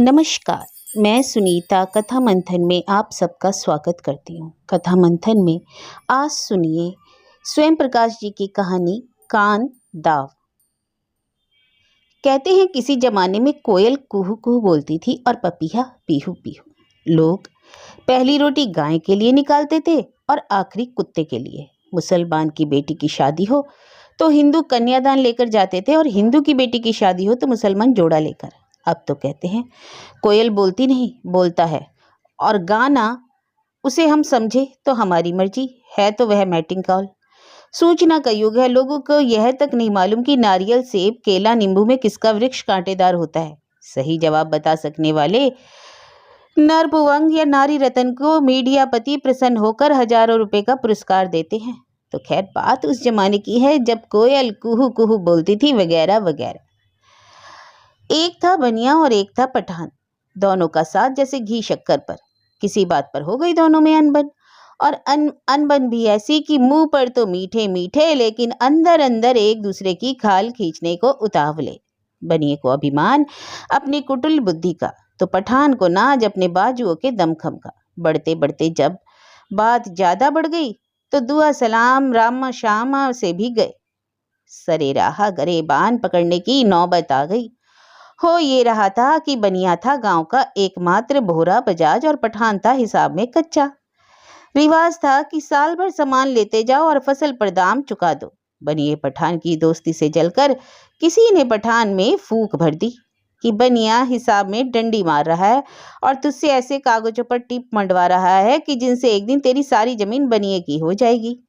नमस्कार। मैं सुनीता कथा मंथन में आप सबका स्वागत करती हूँ। कथा मंथन में आज सुनिए स्वयं प्रकाश जी की कहानी कान दाव। कहते हैं किसी जमाने में कोयल कुहू कुहू बोलती थी और पपीहा पीहू पीहू। लोग पहली रोटी गाय के लिए निकालते थे और आखिरी कुत्ते के लिए। मुसलमान की बेटी की शादी हो तो हिंदू कन्यादान लेकर जाते थे और हिंदू की बेटी की शादी हो तो मुसलमान जोड़ा लेकर। अब तो कहते हैं कोयल बोलती नहीं, बोलता है, और गाना उसे हम समझे तो हमारी मर्जी है, तो वह मैटिंग कॉल। सूचना का युग है। लोगों को यह तक नहीं मालूम कि नारियल, सेब, केला, नींबू में किसका वृक्ष कांटेदार होता है। सही जवाब बता सकने वाले नर भुवंग या नारी रतन को मीडिया पति प्रसन्न होकर हजारों रुपए का पुरस्कार देते हैं। तो खैर, बात उस जमाने की है जब कोयल कुहू कुहू बोलती थी, वगैरह वगैरह। एक था बनिया और एक था पठान। दोनों का साथ जैसे घी शक्कर पर। किसी बात पर हो गई दोनों में अनबन, और अनबन भी ऐसी कि मुंह पर तो मीठे मीठे, लेकिन अंदर अंदर एक दूसरे की खाल खींचने को उतावले। बनिए को अभिमान अपनी कुटिल बुद्धि का, तो पठान को नाज अपने बाजुओं के दमखम का। बढ़ते बढ़ते जब बात ज्यादा बढ़ गई तो दुआ सलाम रामा श्यामा से भी गए। सरे राह गरेबान पकड़ने की नौबत आ गई। हो ये रहा था कि बनिया था गांव का एकमात्र बोहरा बजाज और पठान था हिसाब में कच्चा। रिवाज था कि साल भर सामान लेते जाओ और फसल पर दाम चुका दो। बनिए पठान की दोस्ती से जलकर किसी ने पठान में फूंक भर दी कि बनिया हिसाब में डंडी मार रहा है और तुझसे ऐसे कागजों पर टिप मंडवा रहा है कि जिनसे एक दिन तेरी सारी जमीन बनिए की हो जाएगी।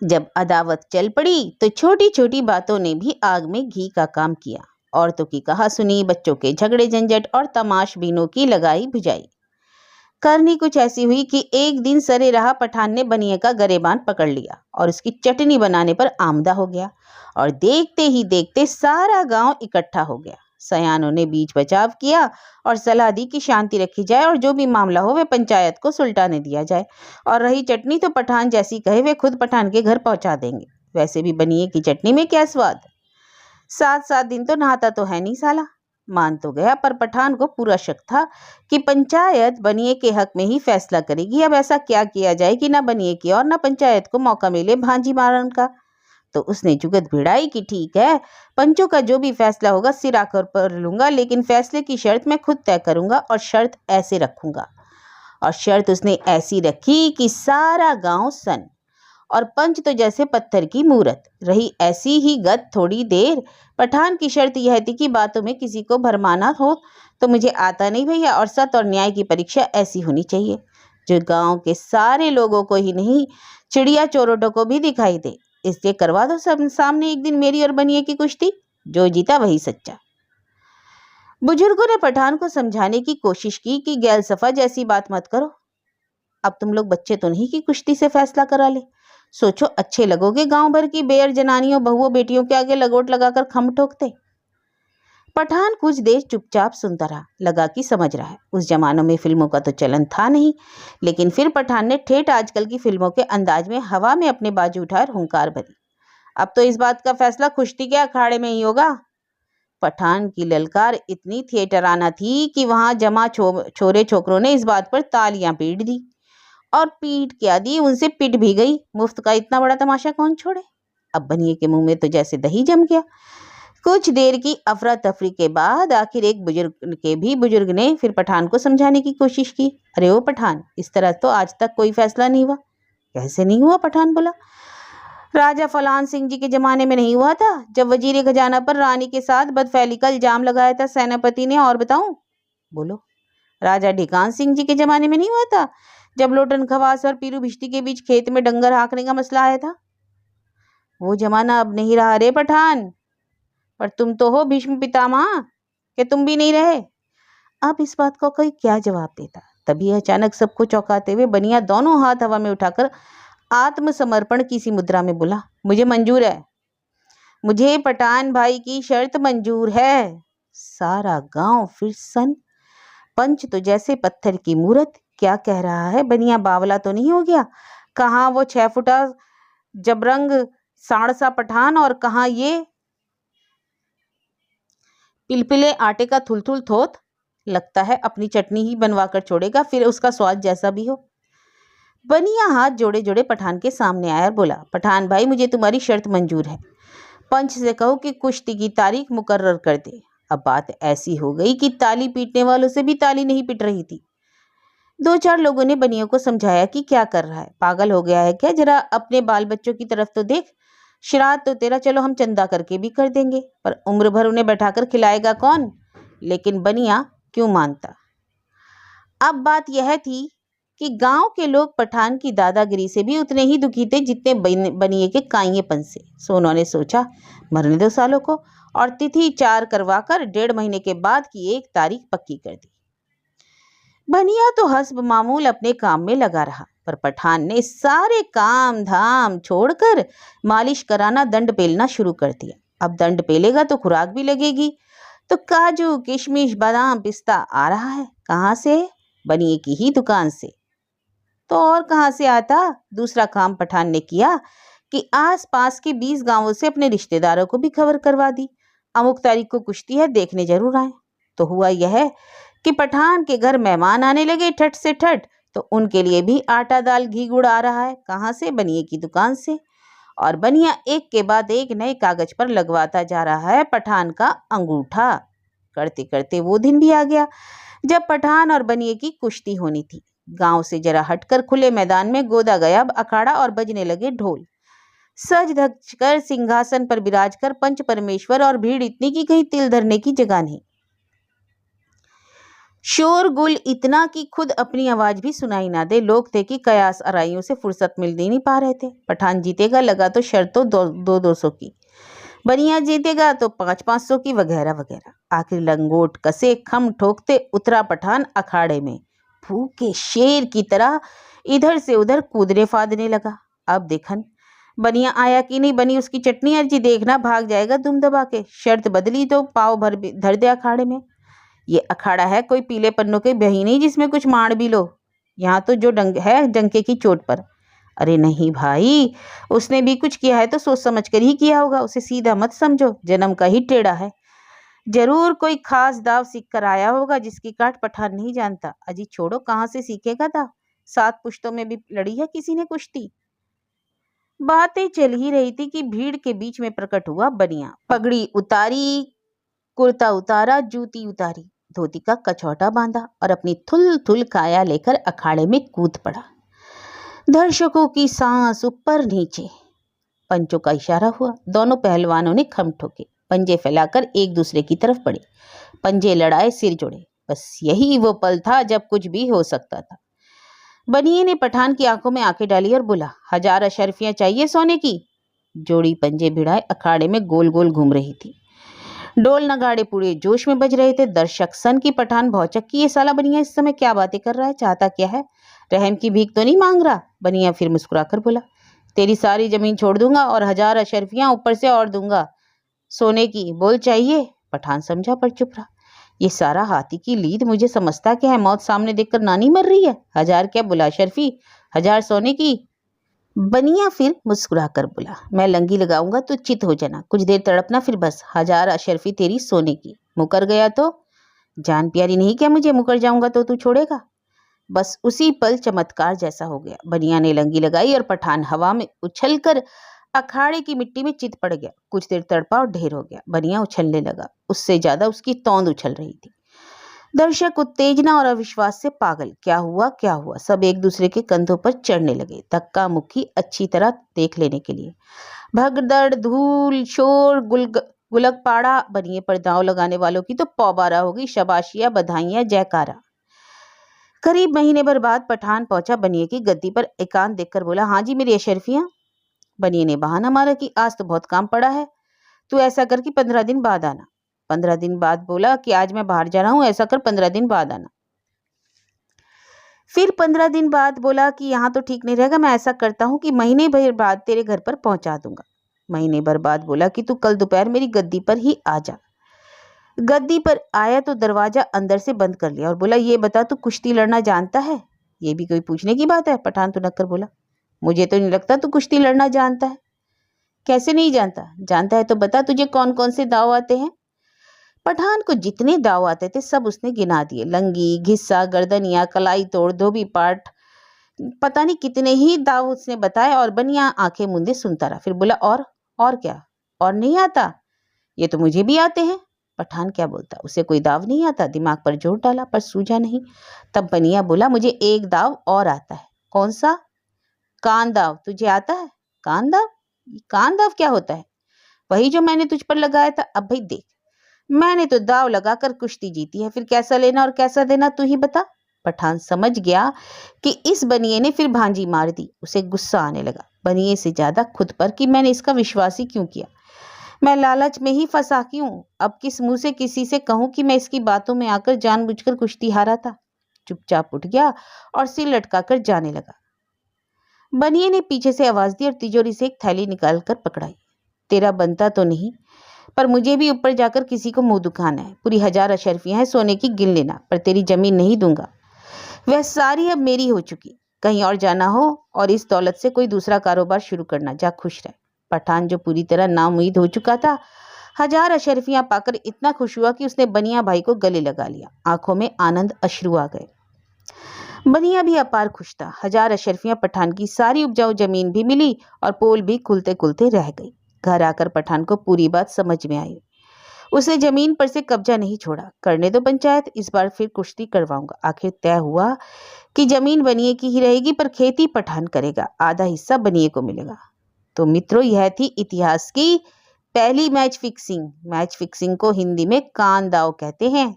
जब अदावत चल पड़ी तो छोटी छोटी बातों ने भी आग में घी का काम किया। औरतों की कहा सुनी, बच्चों के झगड़े झंझट और तमाशबीनों की लगाई बुझाई। करनी कुछ ऐसी हुई कि एक दिन सरे राह पठान ने बनिए का गरेबान पकड़ लिया और उसकी चटनी बनाने पर आमदा हो गया। और देखते ही देखते सारा गांव इकट्ठा हो गया। सयानों ने बीच बचाव किया और सलाह दी कि शांति रखी जाए और जो भी मामला हो वे पंचायत को सुलटाने दिया जाए। और रही चटनी तो पठान जैसी कहे वे खुद पठान के घर पहुंचा देंगे। वैसे भी बनिए की चटनी में क्या स्वाद। 7-7 दिन तो नहाता तो है नहीं साला। मान तो गया, पर पठान को पूरा शक था कि पंचायत बनिए के हक में ही फैसला करेगी। अब ऐसा क्या किया जाए कि ना बनिए की और ना पंचायत को मौका मिले भांजी मारन का। तो उसने जुगत भिड़ाई कि ठीक है, पंचों का जो भी फैसला होगा सिर आकर पर लूंगा, लेकिन फैसले की शर्त मैं खुद तय करूंगा और शर्त ऐसे रखूंगा। और शर्त उसने ऐसी रखी कि सारा गांव सन, और पंच तो जैसे पत्थर की मूरत। रही ऐसी ही गत थोड़ी देर। पठान की शर्त यह थी कि बातों में किसी को भरमाना हो तो मुझे आता नहीं भैया, और सत और न्याय की परीक्षा ऐसी होनी चाहिए जो गांव के सारे लोगों को ही नहीं, चिड़िया चोरोटों को भी दिखाई दे। इसलिए करवा दो सब सामने एक दिन मेरी और बनिए की कुश्ती, जो जीता वही सच्चा। बुजुर्गों ने पठान को समझाने की कोशिश की कि गैल सफा जैसी बात मत करो। अब तुम लोग बच्चे तो नहीं कि कुश्ती से फैसला करा ले। सोचो, अच्छे लगोगे गांव भर की बेयर जनानियों बहुओं बेटियों के आगे लगोट लगाकर खम ठोकते। पठान कुछ देर चुपचाप सुनता रहा। लगा कि समझ रहा है। उस जमानों में फिल्मों का तो चलन था नहीं, लेकिन फिर पठान ने ठेठ आजकल की फिल्मों के अंदाज में हवा में अपने बाजू उठाए हुंकार भरी। अब तो इस बात का फैसला कुश्ती के अखाड़े में ही होगा। पठान की ललकार इतनी थिएटराना थी कि वहां जमा छोरे छोकरों ने इस बात पर तालियां पीट दी। और पीट क्या दी, उनसे पिट भी गई। मुफ्त का इतना बड़ा तमाशा कौन छोड़े। अब बनिए के मुंह में तो जैसे दही जम गया। कुछ देर की अफरा तफरी के बाद आखिर एक बुजुर्ग ने फिर पठान को समझाने की कोशिश की। अरे ओ पठान, इस तरह तो आज तक कोई फैसला नहीं हुआ। कैसे नहीं हुआ, पठान बोला। राजा फलान सिंह जी के जमाने में नहीं हुआ था, जब वजीर खजाना पर रानी के साथ बदफैली का इल्जाम लगाया था सेनापति ने। और बताऊं? बोलो। राजा ढिकान सिंह जी के जमाने में नहीं हुआ था, जब लोटन खवास और पीरू भिश्ती के बीच खेत में डंगर हाँकने का मसला आया था। वो जमाना अब नहीं रहा रे पठान। पर तुम तो हो भीष्म पितामह, कि तुम भी नहीं रहे। अब इस बात को कोई क्या जवाब देता। तभी अचानक सबको चौंकाते हुए बनिया दोनों हाथ हवा में उठाकर आत्मसमर्पण की सी मुद्रा में बोला, मुझे मंजूर है, मुझे पठान भाई की शर्त मंजूर है। सारा गांव फिर सन। पंच तो जैसे पत्थर की मूरत। क्या कह रहा है, बनिया बावला तो नहीं हो गया? कहाँ वो 6 फुटा जबरंग साड़सा पठान और कहाँ ये पिलपिले आटे का थुलथुल थोथ, लगता है अपनी चटनी ही बनवा कर छोड़ेगा, फिर उसका स्वाद जैसा भी हो। बनिया हाथ जोड़े जोड़े पठान के सामने आया और बोला, पठान भाई मुझे तुम्हारी शर्त मंजूर है। पंच से कहो कि कुश्ती की तारीख मुकर्रर कर दे। अब बात ऐसी हो गई कि ताली पीटने वालों से भी ताली नहीं पिट रही थी। दो चार लोगों ने बनिया को समझाया कि क्या कर रहा है, पागल हो गया है क्या, जरा अपने बाल बच्चों की तरफ तो देख। श्राद्ध तो तेरा चलो हम चंदा करके भी कर देंगे, पर उम्र भर उन्हें बैठाकर खिलाएगा कौन। लेकिन बनिया क्यों मानता। अब बात यह थी कि गांव के लोग पठान की दादागिरी से भी उतने ही दुखी थे जितने बनिए के काइयेपन से। सो उन्होंने सोचा मरने दो सालों को, और तिथि 4 करवाकर 1.5 महीने के बाद की 1 तारीख पक्की कर दी। बनिया तो हस्ब मामूल अपने काम में लगा रहा, पर पठान ने सारे काम धाम छोड़कर मालिश कराना, दंड पेलना शुरू कर दिया। अब दंड पेलेगा तो खुराक भी लगेगी, तो काजू किशमिश बादाम पिस्ता आ रहा है कहाँ से, बनिए की ही दुकान से। तो और कहाँ से आता। दूसरा काम पठान ने किया कि आसपास के 20 गांवों से अपने रिश्तेदारों को भी खबर करवा दी, अमुक तारीख को कुश्ती है, देखने जरूर आए। तो हुआ यह कि पठान के घर मेहमान आने लगे ठट से ठट, तो उनके लिए भी आटा दाल घी गुड़ आ रहा है कहाँ से, बनिए की दुकान से। और बनिया एक के बाद एक नए कागज पर लगवाता जा रहा है पठान का अंगूठा। करते करते वो दिन भी आ गया जब पठान और बनिए की कुश्ती होनी थी। गांव से जरा हटकर खुले मैदान में गोदा गया अखाड़ा और बजने लगे ढोल। सज धज कर सिंहासन पर विराज कर पंच परमेश्वर, और भीड़ इतनी कि कहीं तिल धरने की जगह नहीं। शोरगुल इतना कि खुद अपनी आवाज भी सुनाई ना दे। लोग थे कि कयास आराइयों से फुर्सत मिल नहीं पा रहे थे। पठान जीतेगा लगा तो शर्तों 200 की, बनिया जीतेगा तो 500 की, वगैरह वगैरह। आखिर लंगोट कसे खम ठोकते उतरा पठान अखाड़े में, भूखे शेर की तरह इधर से उधर कूदने फादने लगा। अब देखन बनिया आया कि नहीं, बनी उसकी चटनी अर्जी देखना, भाग जाएगा दुम दबा के। शर्त बदली तो पाव भर धर दे अखाड़े में। ये अखाड़ा है कोई पीले पन्नों के बही नहीं जिसमें कुछ मार भी लो। यहाँ तो जो डंग है डंके की चोट पर। अरे नहीं भाई, उसने भी कुछ किया है तो सोच समझ कर ही किया होगा, उसे सीधा मत समझो, जन्म का ही टेढ़ा है। जरूर कोई खास दाव सीख कर आया होगा जिसकी काट पठान नहीं जानता। अजी छोड़ो, कहाँ से सीखेगा दाव, 7 पुश्तों में भी लड़ी है किसी ने कुश्ती। बातें चल ही रही थी कि भीड़ के बीच में प्रकट हुआ बनिया। पगड़ी उतारी, कुर्ता उतारा, जूती उतारी, धोती का कछौटा बांधा और अपनी थुल थुल काया लेकर अखाड़े में कूद पड़ा। दर्शकों की सांस ऊपर नीचे। पंचों का इशारा हुआ, दोनों पहलवानों ने खम ठोके, पंजे फैलाकर एक दूसरे की तरफ बढ़े, पंजे लड़ाए, सिर जोड़े। बस यही वो पल था जब कुछ भी हो सकता था। बनिए ने पठान की आंखों में आंखें डाली और बोला, 1000 अशर्फियां चाहिए सोने की। जोड़ी पंजे भिड़ाए अखाड़े में गोल गोल घूम रही थी। डोल नगाड़े पूरे जोश में बज रहे थे। दर्शक सन की पठान भौचक की, ये साला बनिया इस समय क्या बातें कर रहा है, चाहता क्या है, रहम की भीख तो नहीं मांग रहा। बनिया फिर मुस्कुराकर बोला, तेरी सारी जमीन छोड़ दूंगा और 1000 अशर्फियां ऊपर से और दूंगा सोने की, बोल चाहिए। पठान समझा पर चुप रहा। ये सारा हाथी की लीद, मुझे समझता क्या है, मौत सामने देखकर नानी मर रही है। 1000 क्या बोला अशर्फी, 1000 सोने की। बनिया फिर मुस्कुराकर बोला, मैं लंगी लगाऊंगा तो चित हो जाना, कुछ देर तड़पना, फिर बस 1000 अशर्फी तेरी सोने की। मुकर गया तो जान प्यारी नहीं क्या मुझे, मुकर जाऊंगा तो तू छोड़ेगा। बस उसी पल चमत्कार जैसा हो गया। बनिया ने लंगी लगाई और पठान हवा में उछलकर अखाड़े की मिट्टी में चित पड़ गया। कुछ देर तड़पा और ढेर हो गया। बनिया उछलने लगा, उससे ज्यादा उसकी तौंद उछल रही थी। दर्शक उत्तेजना और अविश्वास से पागल, क्या हुआ क्या हुआ, सब एक दूसरे के कंधों पर चढ़ने लगे, धक्का मुक्की अच्छी तरह देख लेने के लिए। भगदड़, धूल, शोर, गुलक पाड़ा। बनिए पर दांव लगाने वालों की तो पौबारा होगी, शबाशिया, बधाइयां, जयकारा। करीब महीने भर बाद पठान पहुंचा बनिए की गद्दी पर। एकांत देखकर बोला, हाँ जी मेरी अशर्फियां। बनिए ने बहाना मारा कि आज तो बहुत काम पड़ा है, तू ऐसा कर कि 15 दिन बाद आना। 15 दिन बाद बोला कि आज मैं बाहर जा रहा हूं, ऐसा कर 15 दिन बाद आना। फिर 15 दिन बाद बोला कि यहाँ तो ठीक नहीं रहेगा, मैं ऐसा करता हूँ कि महीने भर बाद तेरे घर पर पहुंचा दूंगा। महीने भर बाद बोला कि तू कल दोपहर मेरी गद्दी पर ही आ जा। गद्दी पर आया तो दरवाजा अंदर से बंद कर लिया और बोला, ये बता तू कुश्ती लड़ना जानता है। ये भी कोई पूछने की बात है, पठान तो नक्कर बोला, मुझे तो नहीं लगता तू कुश्ती लड़ना जानता है। कैसे नहीं जानता, जानता है तो बता तुझे कौन कौन से दाव आते हैं। पठान को जितने दाव आते थे सब उसने गिना दिए। लंगी, घिस्सा, गर्दनिया, कलाई तोड़, धोबी पाट, पता नहीं कितने ही दाव उसने बताए और बनिया आंखें मूंदे सुनता रहा। फिर बोला, और क्या? और नहीं आता? ये तो मुझे भी आते हैं। पठान क्या बोलता, उसे कोई दाव नहीं आता। दिमाग पर जोर डाला पर सूझा नहीं। तब बनिया बोला, मुझे एक दाव और आता है। कौन सा? कान दाव। तुझे आता है कान दाव? कान दाव क्या होता है? वही जो मैंने तुझ पर लगाया था। अब भाई देख, मैंने तो दाव लगाकर कुश्ती जीती है, फिर कैसा लेना और कैसा देना तू ही बता। पठान समझ गया कि इस बनिए ने फिर भांजी मार दी। उसे गुस्सा आने लगा, बनिए से ज्यादा खुद पर, कि मैंने इसका विश्वास ही क्यों किया। मैं लालच में ही फंसा क्यों? अब किस मुंह से किसी से कहूं कि मैं इसकी बातों में आकर जानबूझकर कुश्ती हारा था। चुपचाप उठ गया और सिर लटकाकर जाने लगा। बनिए ने पीछे से आवाज दी और तिजोरी से एक थैली निकालकर पकड़ाई। तेरा बनता तो नहीं, पर मुझे भी ऊपर जाकर किसी को मुंह दुखाना है। पूरी 1000 अशर्फियां हैं सोने की, गिन लेना, पर तेरी जमीन नहीं दूंगा। वह सारी अब मेरी हो चुकी। कहीं और जाना हो और इस दौलत से कोई दूसरा कारोबार शुरू करना, जा खुश रह। पठान जो पूरी तरह नाउम्मीद हो चुका था, 1000 अशर्फियां पाकर इतना खुश हुआ कि उसने बनिया भाई को गले लगा लिया। आंखों में आनंद अश्रु आ गए। बनिया भी अपार खुश था। 1000 अशर्फियां पठान की सारी उपजाऊ जमीन भी मिली और पोल भी खुलते खुलते रह गई। घर आकर पठान को पूरी बात समझ में आई। उसने जमीन पर से कब्जा नहीं छोड़ा। करने दो पंचायत, इस बार फिर कुश्ती करवाऊंगा। आखिर तय हुआ कि जमीन बनिए की ही रहेगी, पर खेती पठान करेगा। आधा हिस्सा बनिए को मिलेगा। तो मित्रों, यह थी इतिहास की पहली मैच फिक्सिंग। मैच फिक्सिंग को हिंदी में कान दाव कहते हैं।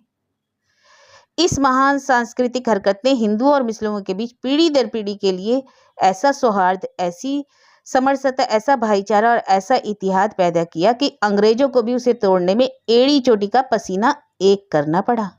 इस महान सांस्कृतिक हरकत ने हिंदुओं और मुस्लिमों के बीच पीढ़ी दर पीढ़ी के लिए ऐसा सौहार्द, ऐसी समरसता, ऐसा भाईचारा और ऐसा इतिहाद पैदा किया कि अंग्रेजों को भी उसे तोड़ने में एड़ी चोटी का पसीना एक करना पड़ा।